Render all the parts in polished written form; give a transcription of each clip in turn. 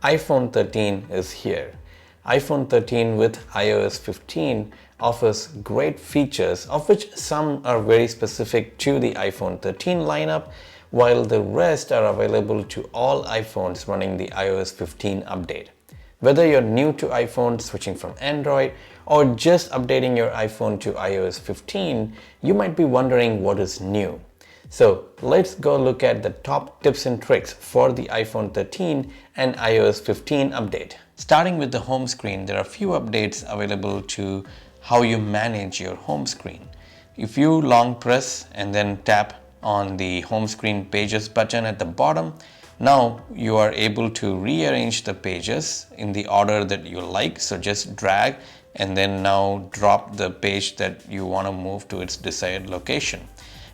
iPhone 13 is here. iPhone 13 with iOS 15 offers great features, of which some are very specific to the iPhone 13 lineup, while the rest are available to all iPhones running the iOS 15 update. Whether you're new to iPhone, switching from Android, or just updating your iPhone to iOS 15, you might be wondering what is new. So let's go look at the top tips and tricks for the iPhone 13 and iOS 15 update. Starting with the home screen, there are a few updates available to how you manage your home screen. If you long press and then tap on the home screen pages button at the bottom, now you are able to rearrange the pages in the order that you like. So just drag and then now drop the page that you want to move to its desired location.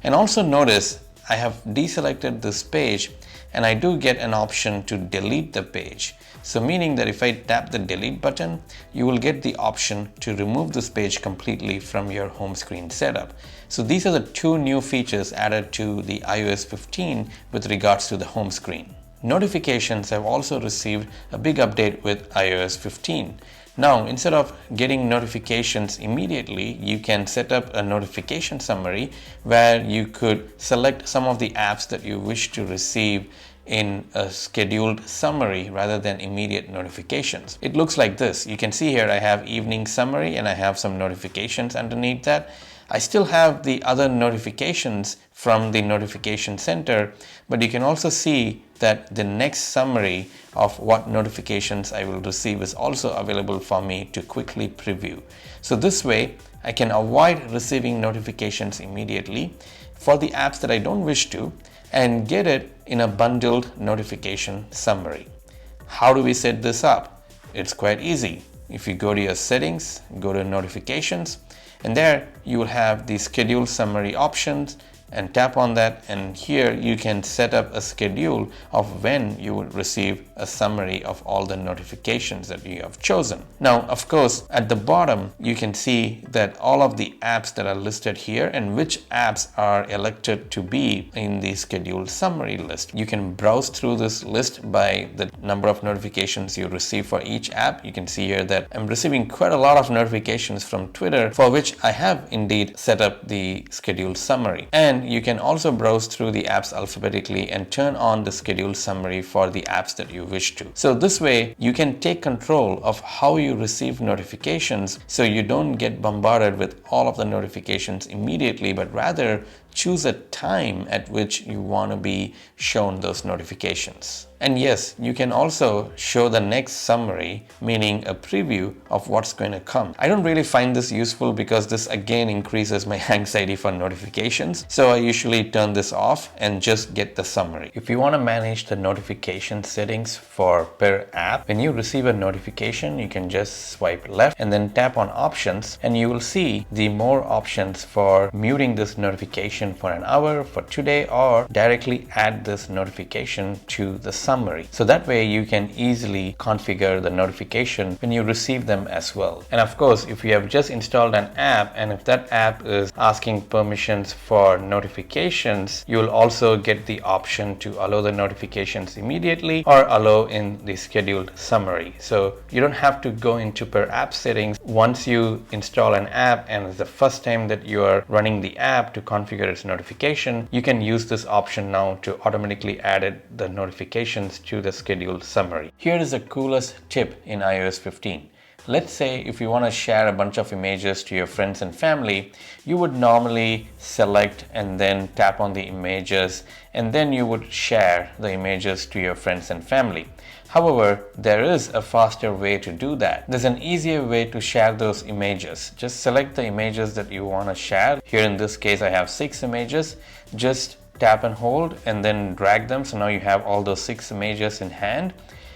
And also notice I have deselected this page and I do get an option to delete the page. So meaning that if I tap the delete button, you will get the option to remove this page completely from your home screen setup. So these are the two new features added to the iOS 15 with regards to the home screen. Notifications have also received a big update with iOS 15. Now, instead of getting notifications immediately, you can set up a notification summary where you could select some of the apps that you wish to receive in a scheduled summary rather than immediate notifications. It looks like this. You can see here I have evening summary and I have some notifications underneath that. I still have the other notifications from the notification center, but you can also see that the next summary of what notifications I will receive is also available for me to quickly preview. So this way I can avoid receiving notifications immediately for the apps that I don't wish to and get it in a bundled notification summary. How do we set this up? It's quite easy. If you go to your settings, go to notifications, and there you will have the schedule summary options, and tap on that, and here you can set up a schedule of when you will receive a summary of all the notifications that you have chosen. Now, of course, at the bottom you can see that all of the apps that are listed here and which apps are elected to be in the scheduled summary list. You can browse through this list by the number of notifications you receive for each app. You can see here that I'm receiving quite a lot of notifications from Twitter, for which I have indeed set up the scheduled summary. And you can also browse through the apps alphabetically and turn on the schedule summary for the apps that you wish to. So this way you can take control of how you receive notifications, so you don't get bombarded with all of the notifications immediately, but rather choose a time at which you want to be shown those notifications. And yes, you can also show the next summary, meaning a preview of what's going to come. I don't really find this useful because this again increases my anxiety for notifications. So I usually turn this off and just get the summary. If you want to manage the notification settings for per app, when you receive a notification, you can just swipe left and then tap on options, and you will see the more options for muting this notification for an hour, for today, or directly add this notification to the summary. So that way you can easily configure the notification when you receive them as well. And of course, if you have just installed an app and if that app is asking permissions for notifications, you will also get the option to allow the notifications immediately or allow in the scheduled summary. So you don't have to go into per app settings once you install an app and it's the first time that you are running the app to configure its notification. You can use this option now to automatically add the notifications to the scheduled summary. Here is the coolest tip in iOS 15. Let's say if you want to share a bunch of images to your friends and family, you would normally select and then tap on the images, and then you would share the images to your friends and family. However, there is a faster way to do that. There's an easier way to share those images. Just select the images that you want to share. Here in this case, I have 6 images. Just tap and hold and then drag them. So now you have all those 6 images in hand.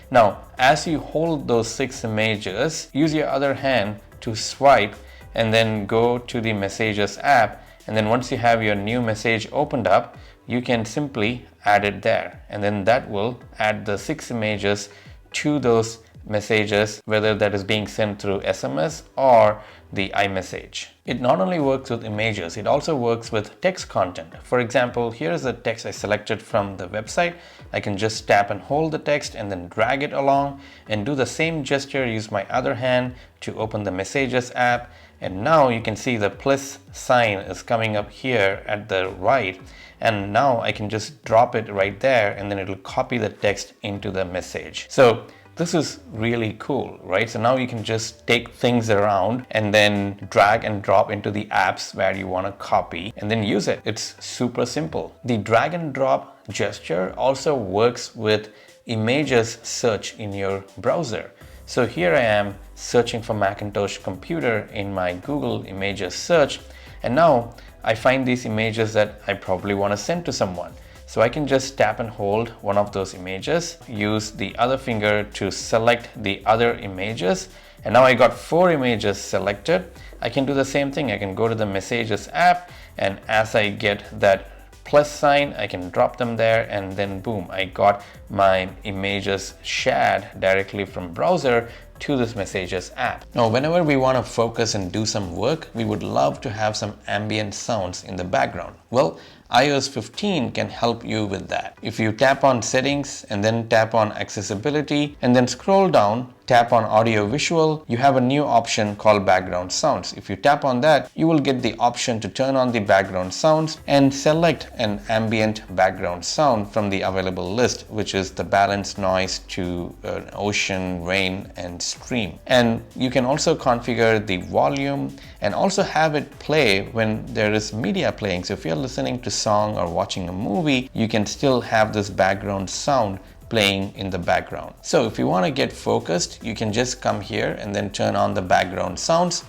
Now, as you hold those 6 images, use your other hand to swipe and then go to the Messages app. And then once you have your new message opened up, you can simply add it there. And then that will add the 6 images to those messages, whether that is being sent through SMS or the iMessage. It not only works with images, it also works with text content. For example, here is the text I selected from the website. I can just tap and hold the text and then drag it along and do the same gesture, use my other hand to open the Messages app. And now you can see the plus sign is coming up here at the right. And now I can just drop it right there and then it'll copy the text into the message. So this is really cool, right? So now you can just take things around and then drag and drop into the apps where you want to copy and then use it. It's super simple. The drag and drop gesture also works with images search in your browser. So here I am searching for Macintosh computer in my Google Images search, and now I find these images that I probably want to send to someone. So I can just tap and hold one of those images, use the other finger to select the other images, and now I got 4 images selected. I can do the same thing. I can go to the Messages app, and as I get that plus sign, I can drop them there, and then boom, I got my images shared directly from browser to this Messages app. Now, whenever we want to focus and do some work, we would love to have some ambient sounds in the background. Well, iOS 15 can help you with that. If you tap on Settings and then tap on Accessibility and then scroll down, tap on Audio Visual, you have a new option called Background Sounds. If you tap on that, you will get the option to turn on the background sounds and select an ambient background sound from the available list, which is the balanced noise to an ocean, rain, and stream. And you can also configure the volume and also have it play when there is media playing. So if you're listening to song or watching a movie, you can still have this background sound playing in the background. So if you want to get focused, you can just come here and then turn on the background sounds,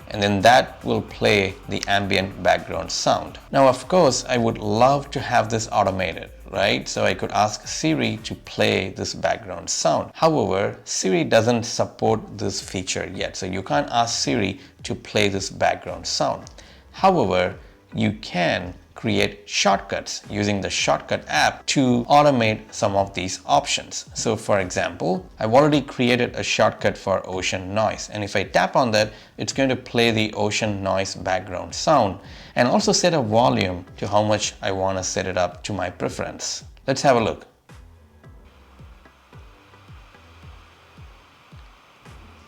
and then that will play the ambient background sound. Now, of course, I would love to have this automated, right? So I could ask Siri to play this background sound. However, Siri doesn't support this feature yet, so you can't ask Siri to play this background sound. However, you can create shortcuts using the shortcut app to automate some of these options. So for example, I've already created a shortcut for ocean noise, and if I tap on that, it's going to play the ocean noise background sound and also set a volume to how much I want to set it up to my preference. Let's have a look.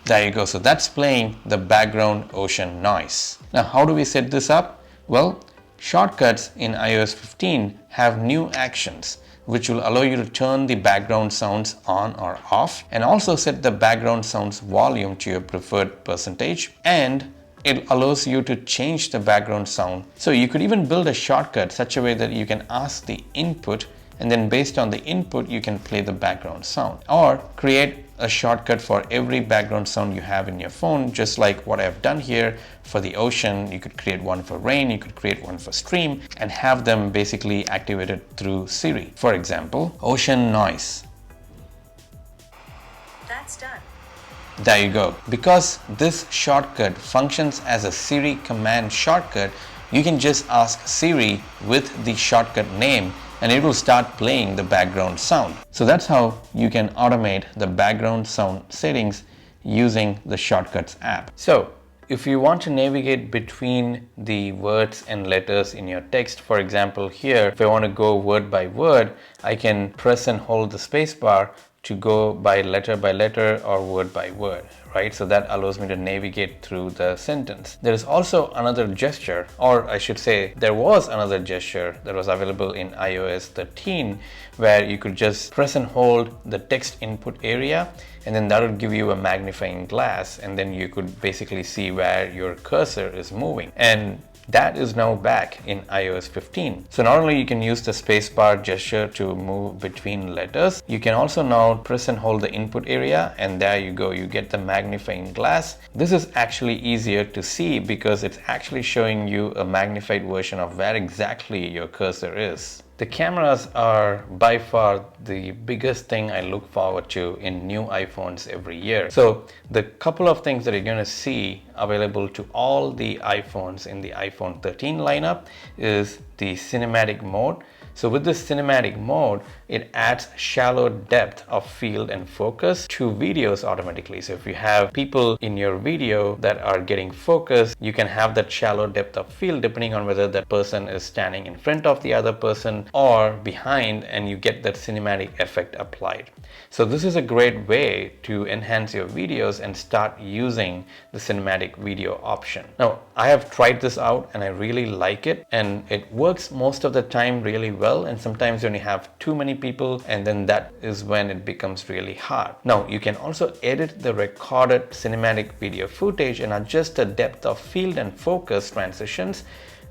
There you go. So that's playing the background ocean noise. Now, how do we set this up? Well, shortcuts in iOS 15 have new actions which will allow you to turn the background sounds on or off and also set the background sounds volume to your preferred percentage, and it allows you to change the background sound. So you could even build a shortcut such a way that you can ask the input, and then based on the input you can play the background sound, or create a shortcut for every background sound you have in your phone, just like what I've done here for the ocean. You could create one for rain, you could create one for stream, and have them basically activated through Siri. For example, ocean noise. That's done. There you go. Because this shortcut functions as a Siri command shortcut, you can just ask Siri with the shortcut name and it will start playing the background sound. So that's how you can automate the background sound settings using the Shortcuts app. So if you want to navigate between the words and letters in your text, for example here, if I want to go word by word, I can press and hold the space bar to go by letter or word by word, right? So that allows me to navigate through the sentence. There is also another gesture, or I should say there was another gesture that was available in iOS 13 where you could just press and hold the text input area, and then that would give you a magnifying glass, and then you could basically see where your cursor is moving. And that is now back in iOS 15. So not only you can use the spacebar gesture to move between letters, you can also now press and hold the input area, and there you go, you get the magnifying glass. This is actually easier to see because it's actually showing you a magnified version of where exactly your cursor is. The cameras are by far the biggest thing I look forward to in new iPhones every year. So the couple of things that you're going to see available to all the iPhones in the iPhone 13 lineup is the cinematic mode. So with this cinematic mode, it adds shallow depth of field and focus to videos automatically. So if you have people in your video that are getting focused, you can have that shallow depth of field depending on whether that person is standing in front of the other person or behind, and you get that cinematic effect applied. So this is a great way to enhance your videos and start using the cinematic video option. Now, I have tried this out and I really like it, and it works most of the time really well, and sometimes when you have too many people, and then that is when it becomes really hard. Now, you can also edit the recorded cinematic video footage and adjust the depth of field and focus transitions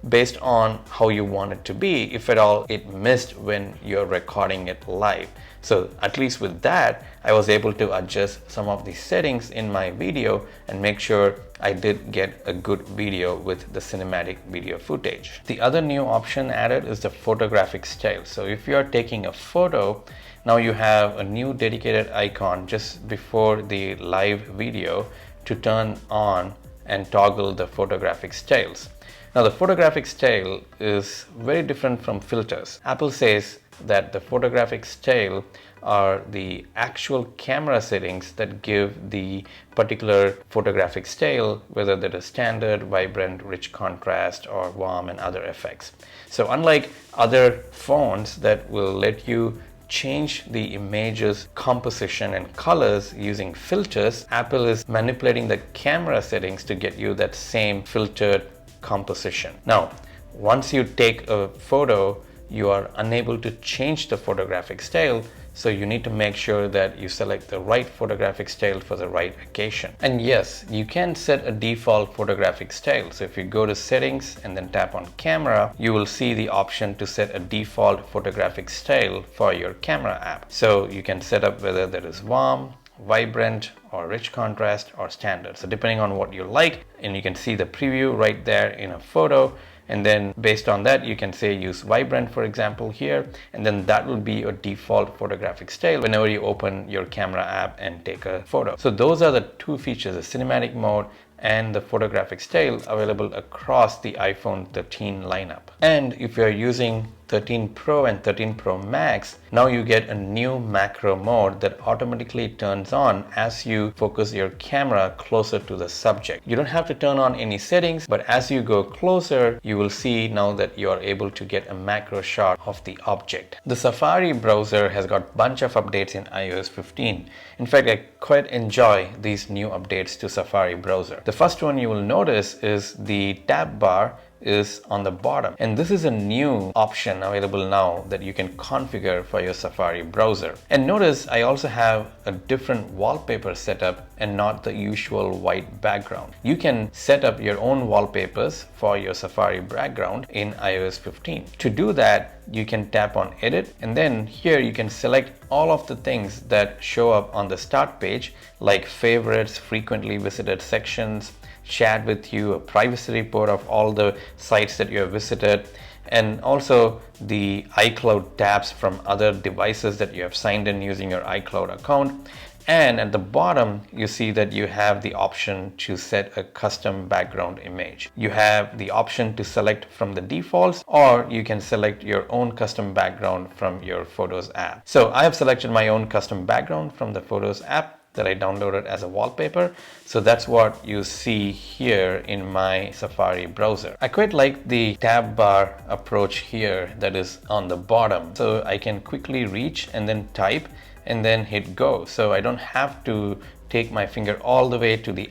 based on how you want it to be, if at all it missed when you're recording it live. So at least with that, I was able to adjust some of the settings in my video and make sure I did get a good video with the cinematic video footage. The other new option added is the photographic style. So if you are taking a photo, now you have a new dedicated icon just before the live video to turn on and toggle the photographic styles. Now the photographic style is very different from filters. Apple says that the photographic style are the actual camera settings that give the particular photographic style, whether that is standard, vibrant, rich contrast, or warm and other effects. So unlike other phones that will let you change the image's composition and colors using filters, Apple is manipulating the camera settings to get you that same filtered composition. Now, once you take a photo, you are unable to change the photographic style, so you need to make sure that you select the right photographic style for the right occasion. And yes, you can set a default photographic style. So if you go to settings and then tap on camera, you will see the option to set a default photographic style for your camera app. So you can set up whether that is warm, vibrant, or rich contrast, or standard. So depending on what you like, and you can see the preview right there in a photo, and then based on that you can say use vibrant, for example, here, and then that will be your default photographic style whenever you open your camera app and take a photo. So those are the two features, the cinematic mode and the photographic style, available across the iPhone 13 lineup. And if you're using 13 Pro and 13 Pro Max, now you get a new macro mode that automatically turns on as you focus your camera closer to the subject. You don't have to turn on any settings, but as you go closer, you will see now that you are able to get a macro shot of the object. The Safari browser has got a bunch of updates in iOS 15. In fact, I quite enjoy these new updates to Safari browser. The first one you will notice is the tab bar is on the bottom, and this is a new option available now that you can configure for your Safari browser. And notice I also have a different wallpaper setup and not the usual white background. You can set up your own wallpapers for your Safari background in iOS 15. To do that, you can tap on edit, and then here you can select all of the things that show up on the start page, like favorites, frequently visited sections, shared with you, a privacy report of all the sites that you have visited, and also the iCloud tabs from other devices that you have signed in using your iCloud account. And at the bottom, you see that you have the option to set a custom background image. You have the option to select from the defaults, or you can select your own custom background from your Photos app. So I have selected my own custom background from the Photos app that I downloaded as a wallpaper. So that's what you see here in my Safari browser. I quite like the tab bar approach here that is on the bottom. So I can quickly reach and then type and then hit go. So I don't have to take my finger all the way to the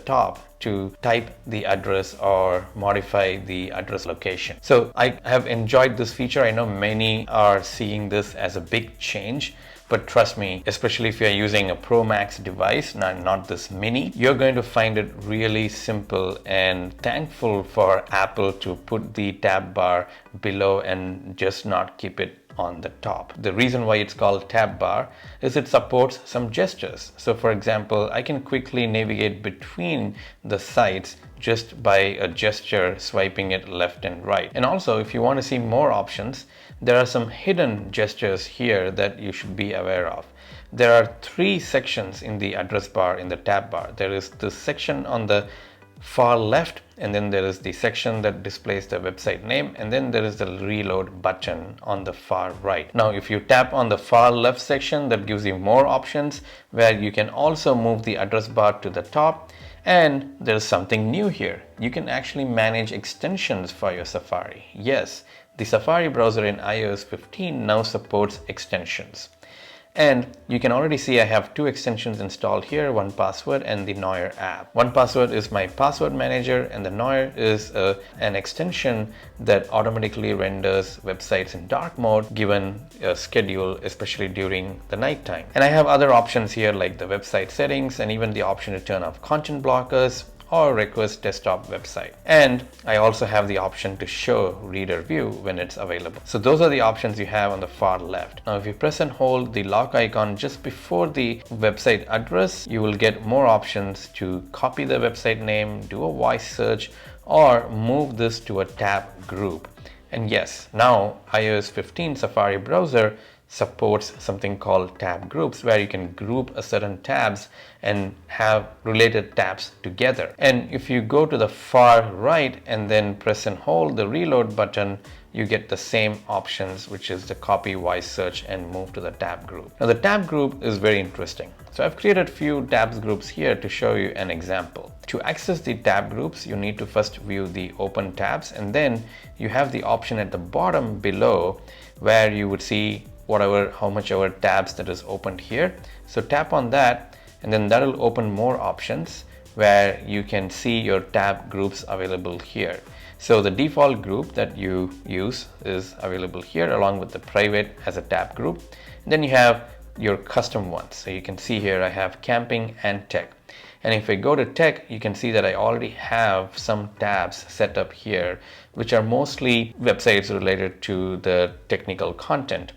top to type the address or modify the address location. So I have enjoyed this feature. I know many are seeing this as a big change, but trust me, especially if you're using a Pro Max device, not this mini, you're going to find it really simple, and thankful for Apple to put the tab bar below and just not keep it on the top. The reason why it's called tab bar is it supports some gestures. So for example, I can quickly navigate between the sites just by a gesture, swiping it left and right. And also, if you want to see more options, there are some hidden gestures here that you should be aware of. There are 3 sections in the address bar in the tab bar. There is this section on the far left, and then there is the section that displays the website name, and then there is the reload button on the far right. Now if you tap on the far left section, that gives you more options where you can also move the address bar to the top. And there's something new here. You can actually manage extensions for your Safari. Yes, the Safari browser in iOS 15 now supports extensions. And you can already see I have two extensions installed here, 1Password and the Noir app. 1Password is my password manager, and the Noir is an extension that automatically renders websites in dark mode given a schedule, especially during the nighttime. And I have other options here like the website settings and even the option to turn off content blockers or request desktop website. And I also have the option to show reader view when it's available. So those are the options you have on the far left. Now if you press and hold the lock icon just before the website address, you will get more options to copy the website name, do a voice search, or move this to a tab group. And yes, now iOS 15 Safari browser supports something called tab groups, where you can group a certain tabs and have related tabs together. And if you go to the far right and then press and hold the reload button, you get the same options, which is the copy, voice search, and move to the tab group. Now the tab group is very interesting. So I've created few tabs groups here to show you an example. To access the tab groups, you need to first view the open tabs, and then you have the option at the bottom below where you would see how much ever tabs that is opened here. So tap on that, and then that will open more options where you can see your tab groups available here. So the default group that you use is available here along with the private as a tab group. And then you have your custom ones. So you can see here I have camping and tech. And if I go to tech, you can see that I already have some tabs set up here, which are mostly websites related to the technical content.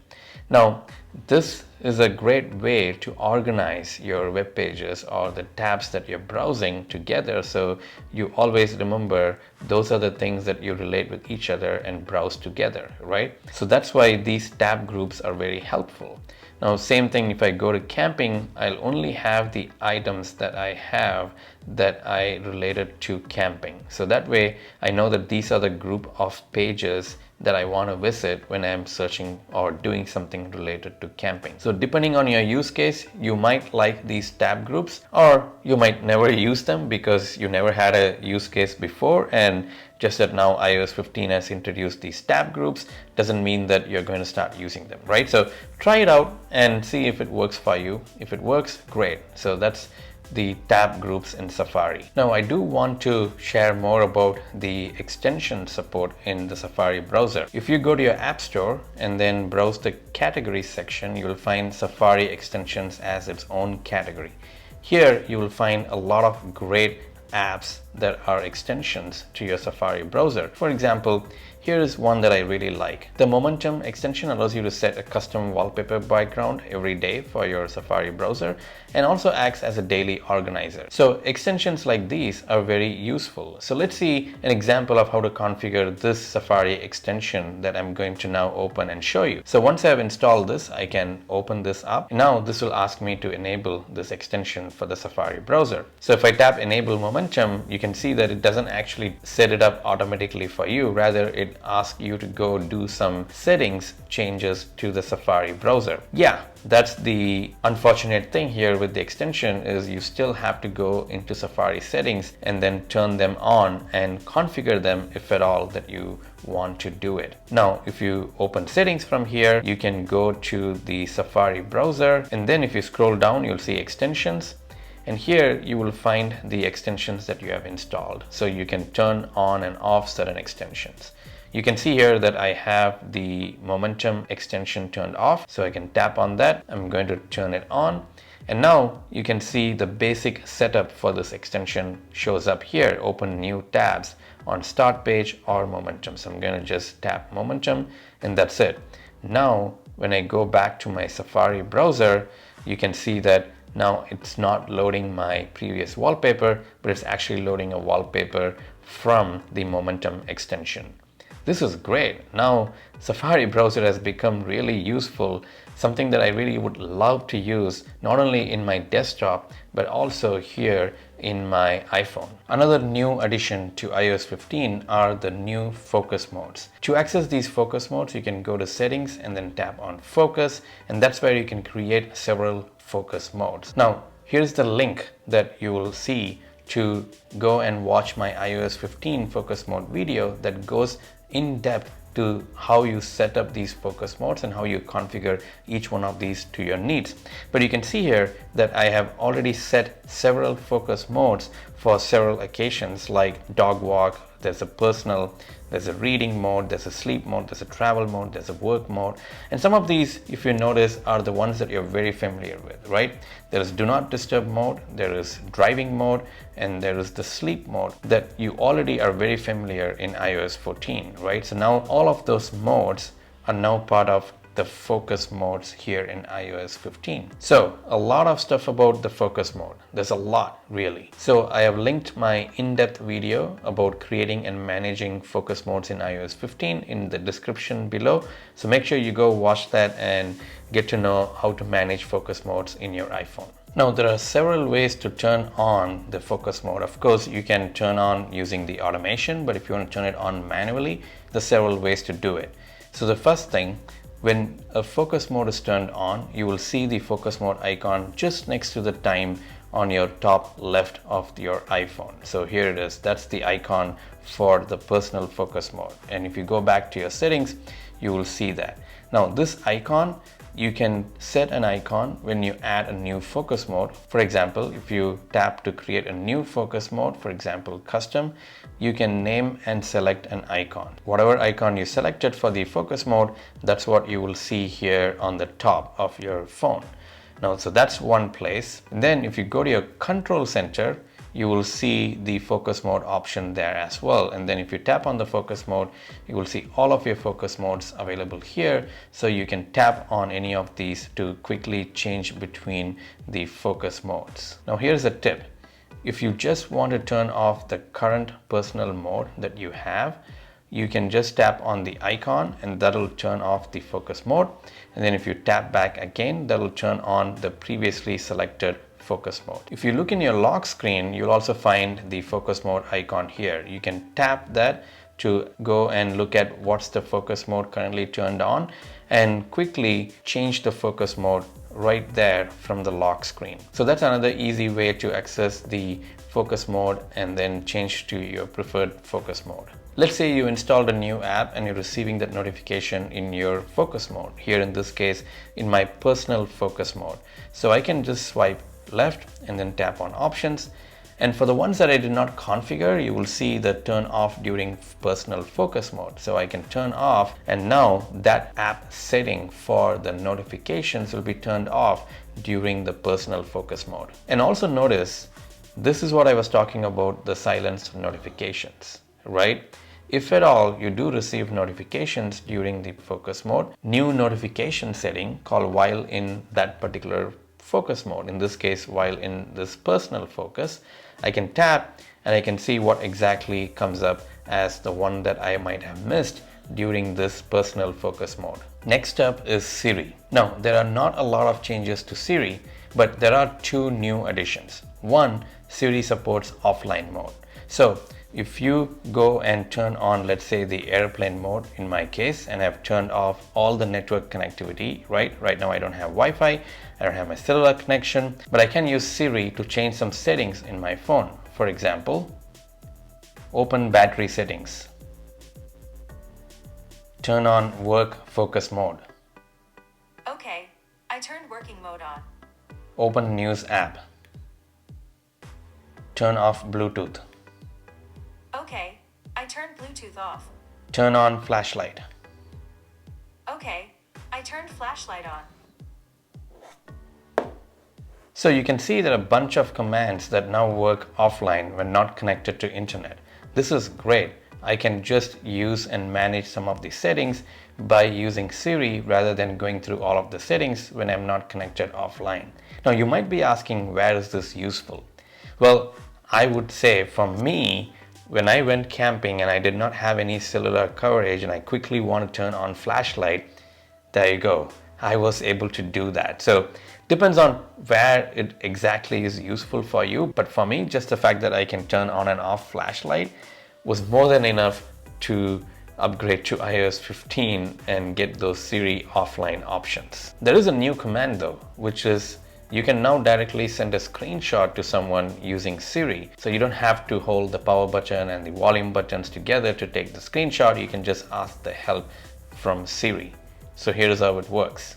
Now, this is a great way to organize your web pages or the tabs that you're browsing together, so you always remember those are the things that you relate with each other and browse together, right? So that's why these tab groups are very helpful. Now, same thing if I go to camping, I'll only have the items that I have that I related to camping. So that way I know that these are the group of pages that I want to visit when I'm searching or doing something related to camping. So depending on your use case, you might like these tab groups, or you might never use them because you never had a use case before, and just that now iOS 15 has introduced these tab groups doesn't mean that you're going to start using them, right? So try it out and see if it works for you. If it works, great. So that's the tab groups in Safari. Now I do want to share more about the extension support in the Safari browser. If you go to your App Store and then browse the categories section, you will find Safari extensions as its own category. Here you will find a lot of great apps that are extensions to your Safari browser. For example, here is one that I really like. The Momentum extension allows you to set a custom wallpaper background every day for your Safari browser and also acts as a daily organizer. So extensions like these are very useful. So let's see an example of how to configure this Safari extension that I'm going to now open and show you. So once I have installed this, I can open this up. Now this will ask me to enable this extension for the Safari browser. So if I tap Enable Momentum, you can see that it doesn't actually set it up automatically for you. Rather, it asks you to go do some settings changes to the Safari browser. Yeah, that's the unfortunate thing here with the extension, is you still have to go into Safari settings and then turn them on and configure them if at all that you want to do it. Now, if you open settings from here, you can go to the Safari browser, and then if you scroll down, you'll see extensions. And here you will find the extensions that you have installed. So you can turn on and off certain extensions. You can see here that I have the Momentum extension turned off. So I can tap on that. I'm going to turn it on. And now you can see the basic setup for this extension shows up here. Open new tabs on Start page or Momentum. So I'm going to just tap Momentum, and that's it. Now, when I go back to my Safari browser, you can see that now it's not loading my previous wallpaper, but it's actually loading a wallpaper from the Momentum extension. This is great. Now Safari browser has become really useful, something that I really would love to use not only in my desktop but also here in my iPhone. Another new addition to iOS 15 are the new focus modes. To access these focus modes, you can go to settings and then tap on focus, and that's where you can create several focus modes. Now here's the link that you will see to go and watch my iOS 15 focus mode video that goes in depth to how you set up these focus modes and how you configure each one of these to your needs. But you can see here that I have already set several focus modes for several occasions, like dog walk, there's a personal, there's a reading mode, there's a sleep mode, there's a travel mode, there's a work mode. And some of these, if you notice, are the ones that you're very familiar with, right? There is do not disturb mode, there is driving mode, and there is the sleep mode that you already are very familiar in iOS 14, right? So now all of those modes are now part of the focus modes here in iOS 15. So a lot of stuff about the focus mode. There's a lot, really. So I have linked my in-depth video about creating and managing focus modes in iOS 15 in the description below. So make sure you go watch that and get to know how to manage focus modes in your iPhone. Now there are several ways to turn on the focus mode. Of course, you can turn on using the automation, but if you want to turn it on manually, there's several ways to do it. So the first thing, when a focus mode is turned on, you will see the focus mode icon just next to the time on your top left of your iPhone. So here it is. That's the icon for the personal focus mode. And if you go back to your settings, you will see that. Now this icon, you can set an icon when you add a new focus mode. For example, if you tap to create a new focus mode, for example, custom, you can name and select an icon. Whatever icon you selected for the focus mode, that's what you will see here on the top of your phone. Now, so that's one place. And then if you go to your control center, you will see the focus mode option there as well. And then if you tap on the focus mode, you will see all of your focus modes available here. So you can tap on any of these to quickly change between the focus modes. Now here's a tip. If you just want to turn off the current personal mode that you have, you can just tap on the icon and that'll turn off the focus mode. And then if you tap back again, that'll turn on the previously selected focus mode. If you look in your lock screen, you'll also find the focus mode icon here. You can tap that to go and look at what's the focus mode currently turned on and quickly change the focus mode right there from the lock screen. So that's another easy way to access the focus mode and then change to your preferred focus mode. Let's say you installed a new app and you're receiving that notification in your focus mode. Here in this case, in my personal focus mode. So I can just swipe left and then tap on options. And for the ones that I did not configure, you will see the turn off during personal focus mode. So I can turn off, and now that app setting for the notifications will be turned off during the personal focus mode. And also notice, this is what I was talking about, the silenced notifications, right? If at all you do receive notifications during the focus mode, new notification setting called while in that particular focus mode, in this case while in this personal focus, I can tap and I can see what exactly comes up as the one that I might have missed during this personal focus mode. Next up is Siri. Now there are not a lot of changes to Siri, but there are two new additions. One, Siri supports offline mode. So if you go and turn on, let's say, the airplane mode in my case, and I've turned off all the network connectivity, right now I don't have Wi-Fi, I don't have my cellular connection, but I can use Siri to change some settings in my phone. For example, open battery settings, turn on work focus mode. Okay, I turned working mode on. Open news app, turn off Bluetooth. Okay, I turned Bluetooth off. Turn on flashlight. Okay, I turned flashlight on. So you can see there are a bunch of commands that now work offline when not connected to internet. This is great. I can just use and manage some of the settings by using Siri rather than going through all of the settings when I'm not connected offline. Now you might be asking, where is this useful? Well, I would say for me, When I went camping and I did not have any cellular coverage and I quickly want to turn on flashlight, there you go. I was able to do that. So depends on where it exactly is useful for you. But for me, just the fact that I can turn on and off flashlight was more than enough to upgrade to iOS 15 and get those Siri offline options. There is a new command though, which is you can now directly send a screenshot to someone using Siri. So you don't have to hold the power button and the volume buttons together to take the screenshot. You can just ask the help from Siri. So here's how it works.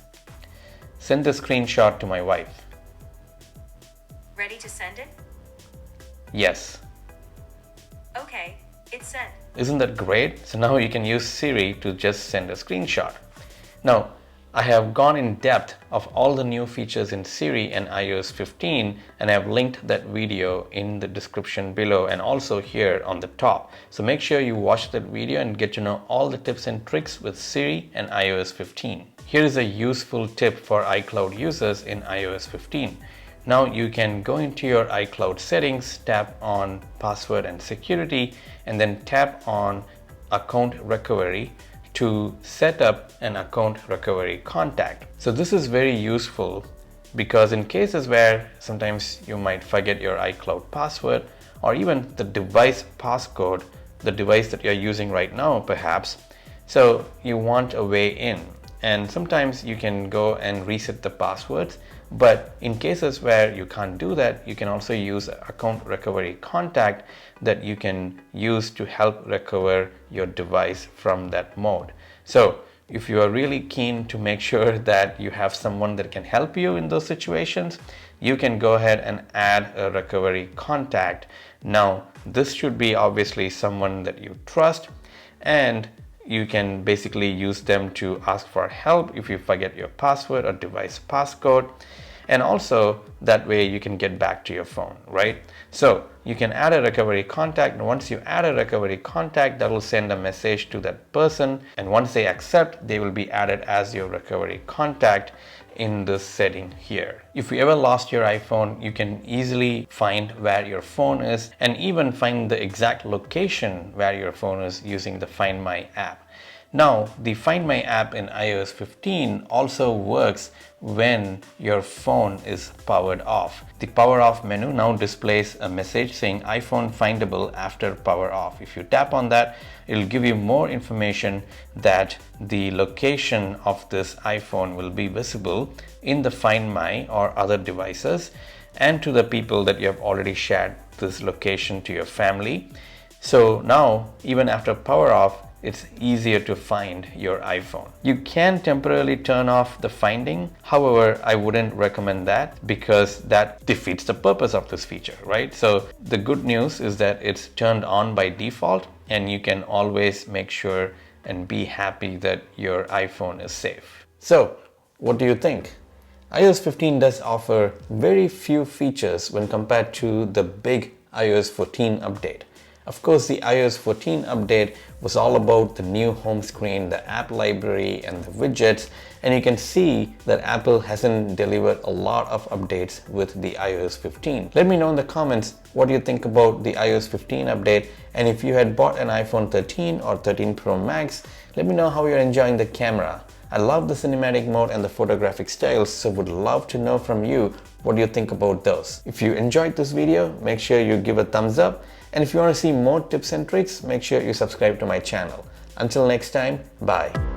Send the screenshot to my wife. Ready to send it? Yes. Okay, it's sent. Isn't that great? So now you can use Siri to just send a screenshot. Now, I have gone in depth of all the new features in Siri and iOS 15, and I have linked that video in the description below and also here on the top. So make sure you watch that video and get to know all the tips and tricks with Siri and iOS 15. Here is a useful tip for iCloud users in iOS 15. Now you can go into your iCloud settings, tap on password and security, and then tap on account recovery to set up an account recovery contact. So this is very useful because in cases where sometimes you might forget your iCloud password or even the device passcode, the device that you're using right now perhaps, so you want a way in. And sometimes you can go and reset the passwords, but in cases where you can't do that, you can also use account recovery contact that you can use to help recover your device from that mode. So if you are really keen to make sure that you have someone that can help you in those situations, you can go ahead and add a recovery contact. Now this should be obviously someone that you trust, and you can basically use them to ask for help if you forget your password or device passcode. And also that way you can get back to your phone, right? So you can add a recovery contact, and once you add a recovery contact, that will send a message to that person, and once they accept, they will be added as your recovery contact in this setting here. If you ever lost your iPhone, you can easily find where your phone is and even find the exact location where your phone is using the Find My app. Now, the Find My app in iOS 15 also works when your phone is powered off. The power off menu now displays a message saying iPhone findable after power off. If you tap on that, it'll give you more information that the location of this iPhone will be visible in the Find My or other devices, and to the people that you have already shared this location to your family. So now, even after power off, it's easier to find your iPhone. You can temporarily turn off the finding. However, I wouldn't recommend that because that defeats the purpose of this feature, right? So the good news is that it's turned on by default, and you can always make sure and be happy that your iPhone is safe. So what do you think? iOS 15 does offer very few features when compared to the big iOS 14 update. Of course, the iOS 14 update was all about the new home screen, the app library, and the widgets, and you can see that Apple hasn't delivered a lot of updates with the iOS 15. Let me know in the comments what you think about the iOS 15 update, and if you had bought an iPhone 13 or 13 Pro Max, let me know how you're enjoying the camera. I love the cinematic mode and the photographic styles, so would love to know from you what you think about those. If you enjoyed this video, make sure you give a thumbs up. And if you want to see more tips and tricks, make sure you subscribe to my channel. Until next time, bye.